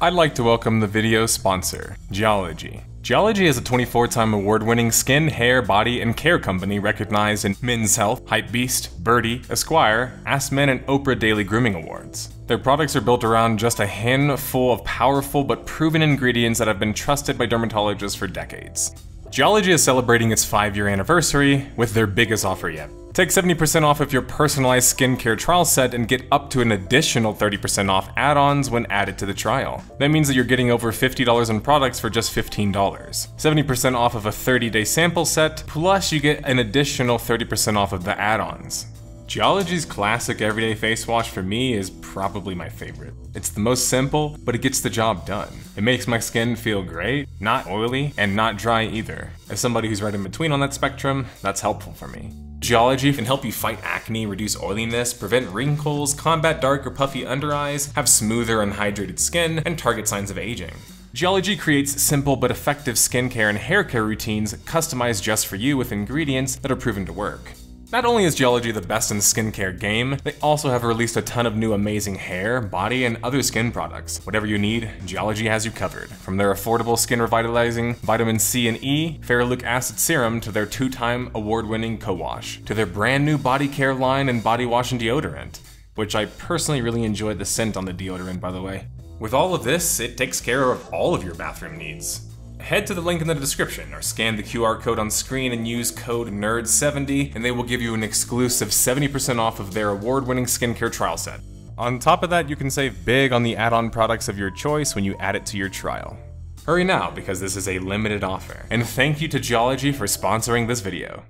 I'd like to welcome the video sponsor, Geology. Geology is a 24-time award-winning skin, hair, body, and care company recognized in Men's Health, Hypebeast, Birdie, Esquire, Ask Men, and Oprah Daily Grooming Awards. Their products are built around just a handful of powerful but proven ingredients that have been trusted by dermatologists for decades. Geology is celebrating its 5-year anniversary with their biggest offer yet. Take 70% off of your personalized skincare trial set and get up to an additional 30% off add-ons when added to the trial. That means that you're getting over $50 in products for just $15. 70% off of a 30-day sample set, plus you get an additional 30% off of the add-ons. Geology's classic everyday face wash for me is probably my favorite. It's the most simple, but it gets the job done. It makes my skin feel great, not oily, and not dry either. As somebody who's right in between on that spectrum, that's helpful for me. Geology can help you fight acne, reduce oiliness, prevent wrinkles, combat dark or puffy under eyes, have smoother and hydrated skin, and target signs of aging. Geology creates simple but effective skincare and hair care routines customized just for you with ingredients that are proven to work. Not only is Geology the best in the skincare game, they also have released a ton of new amazing hair, body, and other skin products. Whatever you need, Geology has you covered. From their affordable skin revitalizing vitamin C and E, ferulic acid serum to their 2-time award-winning co-wash, to their brand new body care line and body wash and deodorant, which I personally really enjoyed the scent on the deodorant, by the way. With all of this, it takes care of all of your bathroom needs. Head to the link in the description or scan the QR code on screen and use code NERD70 and they will give you an exclusive 70% off of their award-winning skincare trial set. On top of that, you can save big on the add-on products of your choice when you add it to your trial. Hurry now because this is a limited offer. And thank you to Geology for sponsoring this video.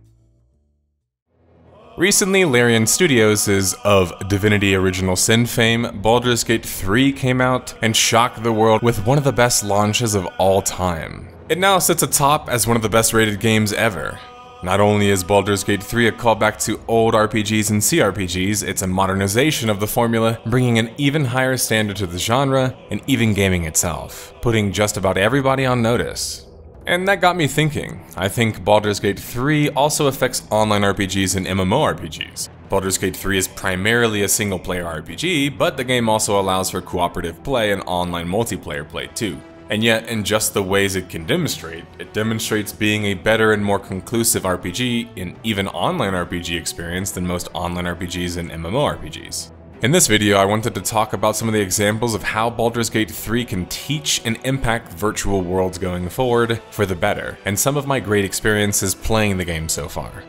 Recently, Larian Studios' of Divinity Original Sin fame, Baldur's Gate 3 came out and shocked the world with one of the best launches of all time. It now sits atop as one of the best rated games ever. Not only is Baldur's Gate 3 a callback to old RPGs and CRPGs, it's a modernization of the formula, bringing an even higher standard to the genre and even gaming itself, putting just about everybody on notice. And that got me thinking. I think Baldur's Gate 3 also affects online RPGs and MMORPGs. Baldur's Gate 3 is primarily a single-player RPG, but the game also allows for cooperative play and online multiplayer play too. And yet, in just the ways it can demonstrate, it demonstrates being a better and more conclusive RPG in even online RPG experience than most online RPGs and MMORPGs. In this video, I wanted to talk about some of the examples of how Baldur's Gate 3 can teach and impact virtual worlds going forward for the better, and some of my great experiences playing the game so far.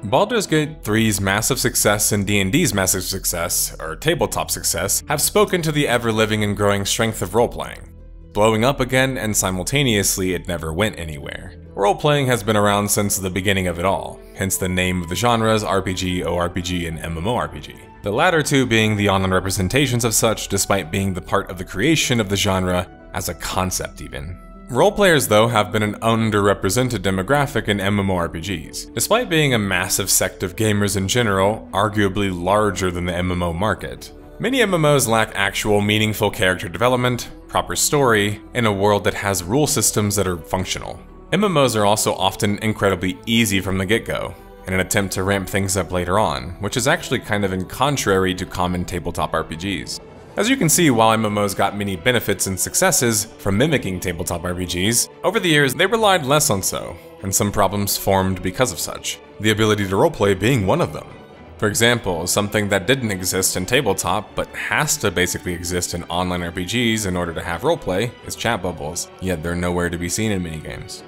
Baldur's Gate 3's massive success and D&D's massive success, or tabletop success, have spoken to the ever-living and growing strength of role-playing. Blowing up again, and simultaneously it never went anywhere. Role-playing has been around since the beginning of it all, hence the name of the genres RPG, ORPG, and MMORPG. The latter two being the online representations of such, despite being the part of the creation of the genre as a concept even. Role-players, though, have been an underrepresented demographic in MMORPGs. Despite being a massive sect of gamers in general, arguably larger than the MMO market. Many MMOs lack actual meaningful character development, proper story, and a world that has rule systems that are functional. MMOs are also often incredibly easy from the get-go, in an attempt to ramp things up later on, which is actually kind of in contrary to common tabletop RPGs. As you can see, while MMOs got many benefits and successes from mimicking tabletop RPGs, over the years they relied less on so, and some problems formed because of such, the ability to roleplay being one of them. For example, something that didn't exist in tabletop, but has to basically exist in online RPGs in order to have roleplay, is chat bubbles, yet they're nowhere to be seen in minigames.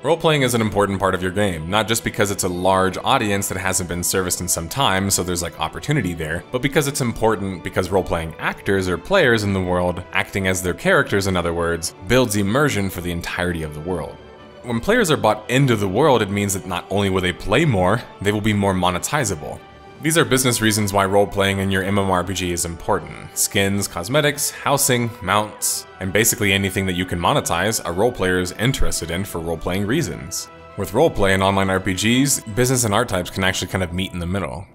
Roleplaying is an important part of your game, not just because it's a large audience that hasn't been serviced in some time, so there's like opportunity there, but because it's important because roleplaying actors or players in the world, acting as their characters in other words, builds immersion for the entirety of the world. When players are bought into the world, it means that not only will they play more, they will be more monetizable. These are business reasons why role-playing in your MMORPG is important. Skins, cosmetics, housing, mounts, and basically anything that you can monetize a role-player is interested in for role-playing reasons. With roleplay in online RPGs, business and art types can actually kind of meet in the middle.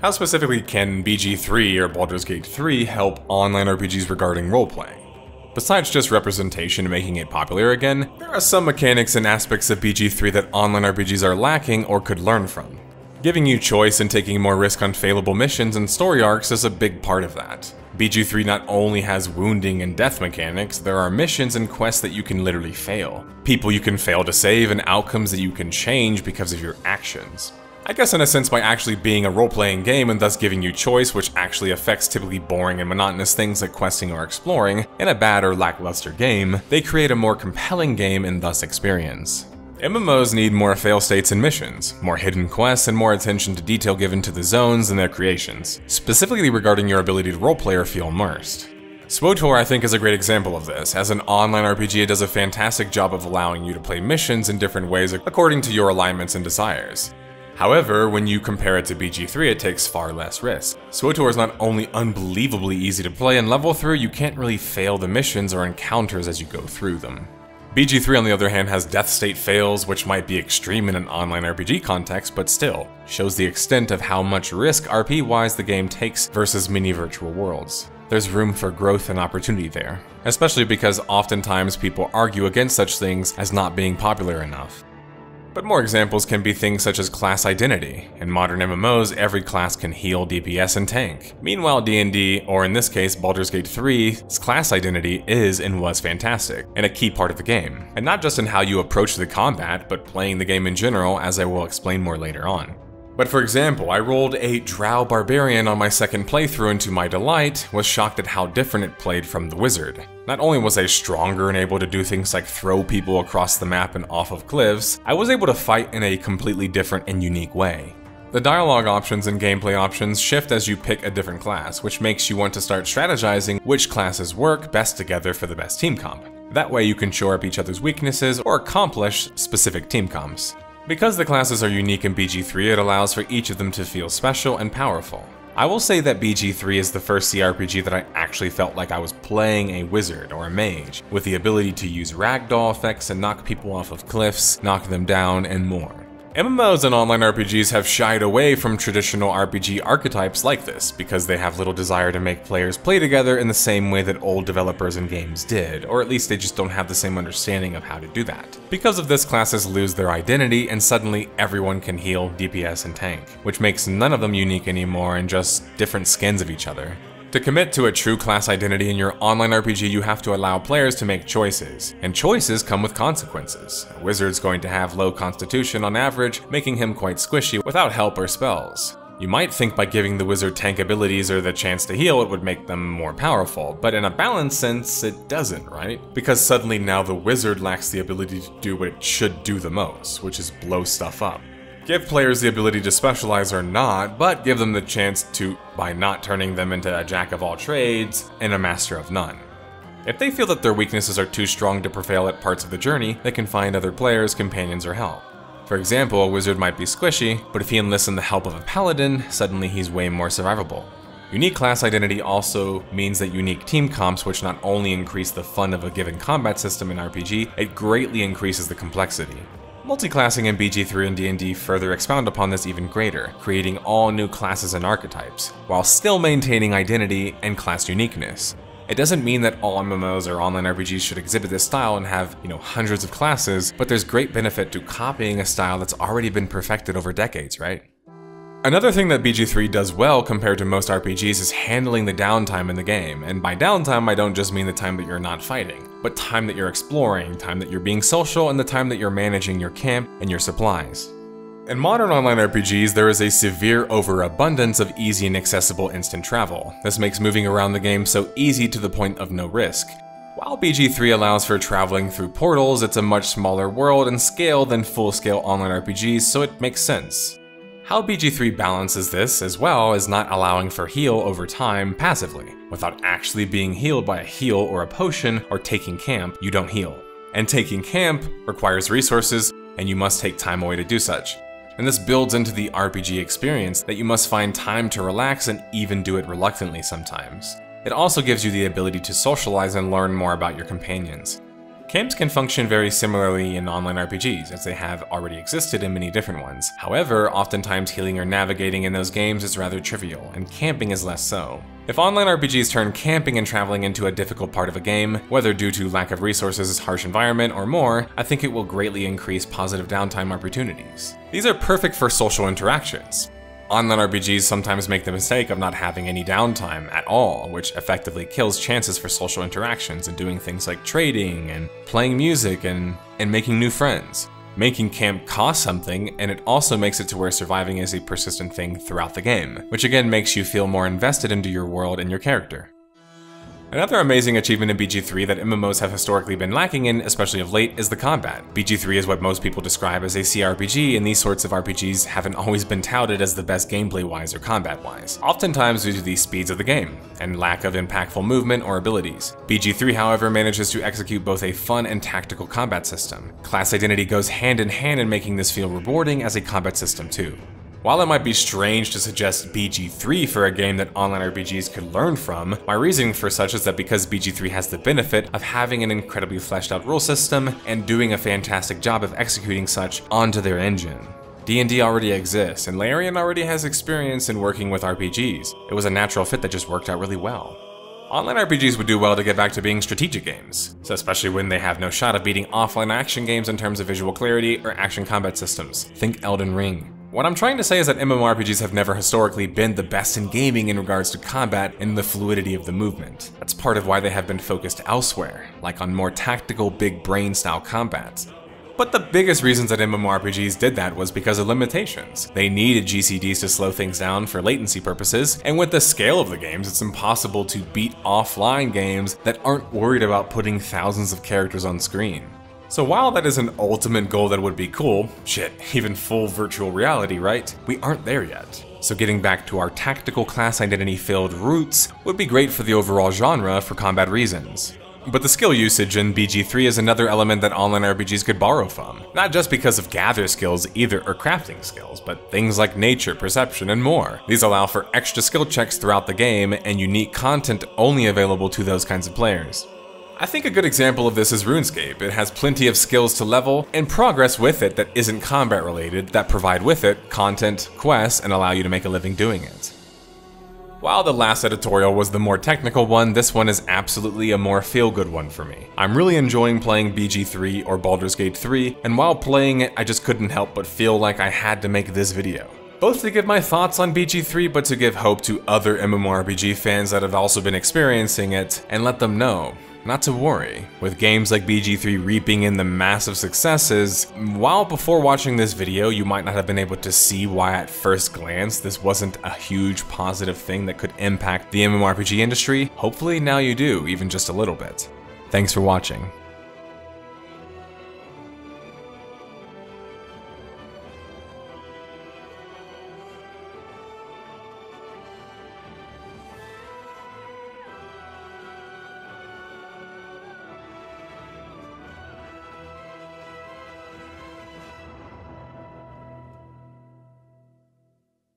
How specifically can BG3 or Baldur's Gate 3 help online RPGs regarding roleplaying? Besides just representation and making it popular again, there are some mechanics and aspects of BG3 that online RPGs are lacking or could learn from. Giving you choice and taking more risk on failable missions and story arcs is a big part of that. BG3 not only has wounding and death mechanics, there are missions and quests that you can literally fail. People you can fail to save and outcomes that you can change because of your actions. I guess in a sense by actually being a role-playing game and thus giving you choice, which actually affects typically boring and monotonous things like questing or exploring, in a bad or lackluster game, they create a more compelling game and thus experience. MMOs need more fail states and missions, more hidden quests, and more attention to detail given to the zones and their creations, specifically regarding your ability to roleplay or feel immersed. SWTOR I think is a great example of this. As an online RPG, it does a fantastic job of allowing you to play missions in different ways according to your alignments and desires. However, when you compare it to BG3, it takes far less risk. SWTOR is not only unbelievably easy to play and level through, you can't really fail the missions or encounters as you go through them. BG3 on the other hand has death state fails, which might be extreme in an online RPG context, but still, shows the extent of how much risk RP-wise the game takes versus many virtual worlds. There's room for growth and opportunity there, especially because oftentimes people argue against such things as not being popular enough. But more examples can be things such as class identity. In modern MMOs, every class can heal, DPS, and tank. Meanwhile, D&D, or in this case Baldur's Gate 3's class identity is and was fantastic, and a key part of the game. And not just in how you approach the combat, but playing the game in general, as I will explain more later on. But for example, I rolled a Drow Barbarian on my second playthrough and to my delight, was shocked at how different it played from the Wizard. Not only was I stronger and able to do things like throw people across the map and off of cliffs, I was able to fight in a completely different and unique way. The dialogue options and gameplay options shift as you pick a different class, which makes you want to start strategizing which classes work best together for the best team comp. That way you can shore up each other's weaknesses or accomplish specific team comps. Because the classes are unique in BG3, it allows for each of them to feel special and powerful. I will say that BG3 is the first CRPG that I actually felt like I was playing a wizard or a mage, with the ability to use ragdoll effects and knock people off of cliffs, knock them down, and more. MMOs and online RPGs have shied away from traditional RPG archetypes like this because they have little desire to make players play together in the same way that old developers and games did, or at least they just don't have the same understanding of how to do that. Because of this, classes lose their identity and suddenly everyone can heal, DPS, and tank, which makes none of them unique anymore and just different skins of each other. To commit to a true class identity in your online RPG, you have to allow players to make choices, and choices come with consequences. A wizard's going to have low constitution on average, making him quite squishy without help or spells. You might think by giving the wizard tank abilities or the chance to heal it would make them more powerful, but in a balanced sense, it doesn't, right? Because suddenly now the wizard lacks the ability to do what it should do the most, which is blow stuff up. Give players the ability to specialize or not, but give them the chance to by not turning them into a jack of all trades and a master of none. If they feel that their weaknesses are too strong to prevail at parts of the journey, they can find other players, companions, or help. For example, a wizard might be squishy, but if he enlists in the help of a paladin, suddenly he's way more survivable. Unique class identity also means that unique team comps, which not only increase the fun of a given combat system in RPG, it greatly increases the complexity. Multiclassing in BG3 and D&D further expound upon this even greater, creating all new classes and archetypes, while still maintaining identity and class uniqueness. It doesn't mean that all MMOs or online RPGs should exhibit this style and have, hundreds of classes, but there's great benefit to copying a style that's already been perfected over decades, right? Another thing that BG3 does well compared to most RPGs is handling the downtime in the game, and by downtime I don't just mean the time that you're not fighting, but time that you're exploring, time that you're being social, and the time that you're managing your camp and your supplies. In modern online RPGs, there is a severe overabundance of easy and accessible instant travel. This makes moving around the game so easy to the point of no risk. While BG3 allows for traveling through portals, it's a much smaller world and scale than full-scale online RPGs, so it makes sense. How BG3 balances this as well is not allowing for heal over time passively. Without actually being healed by a heal or a potion or taking camp, you don't heal. And taking camp requires resources, and you must take time away to do such. And this builds into the RPG experience that you must find time to relax and even do it reluctantly sometimes. It also gives you the ability to socialize and learn more about your companions. Camps can function very similarly in online RPGs, as they have already existed in many different ones. However, oftentimes healing or navigating in those games is rather trivial, and camping is less so. If online RPGs turn camping and traveling into a difficult part of a game, whether due to lack of resources, harsh environment, or more, I think it will greatly increase positive downtime opportunities. These are perfect for social interactions. Online RPGs sometimes make the mistake of not having any downtime at all, which effectively kills chances for social interactions and doing things like trading and playing music and making new friends. Making camp costs something, and it also makes it to where surviving is a persistent thing throughout the game, which again makes you feel more invested into your world and your character. Another amazing achievement in BG3 that MMOs have historically been lacking in, especially of late, is the combat. BG3 is what most people describe as a CRPG, and these sorts of RPGs haven't always been touted as the best gameplay-wise or combat-wise, oftentimes due to the speeds of the game, and lack of impactful movement or abilities. BG3, however, manages to execute both a fun and tactical combat system. Class identity goes hand in hand in making this feel rewarding as a combat system too. While it might be strange to suggest BG3 for a game that online RPGs could learn from, my reasoning for such is that because BG3 has the benefit of having an incredibly fleshed out rule system and doing a fantastic job of executing such onto their engine. D&D already exists, and Larian already has experience in working with RPGs. It was a natural fit that just worked out really well. Online RPGs would do well to get back to being strategic games, so especially when they have no shot of beating offline action games in terms of visual clarity or action combat systems. Think Elden Ring. What I'm trying to say is that MMORPGs have never historically been the best in gaming in regards to combat and the fluidity of the movement. That's part of why they have been focused elsewhere, like on more tactical, big brain style combat. But the biggest reasons that MMORPGs did that was because of limitations. They needed GCDs to slow things down for latency purposes, and with the scale of the games, it's impossible to beat offline games that aren't worried about putting thousands of characters on screen. So while that is an ultimate goal that would be cool, shit, even full virtual reality, right? We aren't there yet. So getting back to our tactical class identity filled roots would be great for the overall genre for combat reasons. But the skill usage in BG3 is another element that online RPGs could borrow from. Not just because of gather skills either or crafting skills, but things like nature, perception, and more. These allow for extra skill checks throughout the game and unique content only available to those kinds of players. I think a good example of this is RuneScape. It has plenty of skills to level and progress with it that isn't combat related that provide with it content, quests, and allow you to make a living doing it. While the last editorial was the more technical one, this one is absolutely a more feel-good one for me. I'm really enjoying playing BG3 or Baldur's Gate 3, and while playing it, I just couldn't help but feel like I had to make this video. Both to give my thoughts on BG3, but to give hope to other MMORPG fans that have also been experiencing it, and let them know not to worry. With games like BG3 reaping in the massive successes, while before watching this video you might not have been able to see why at first glance this wasn't a huge positive thing that could impact the MMORPG industry, hopefully now you do, even just a little bit. Thanks for watching.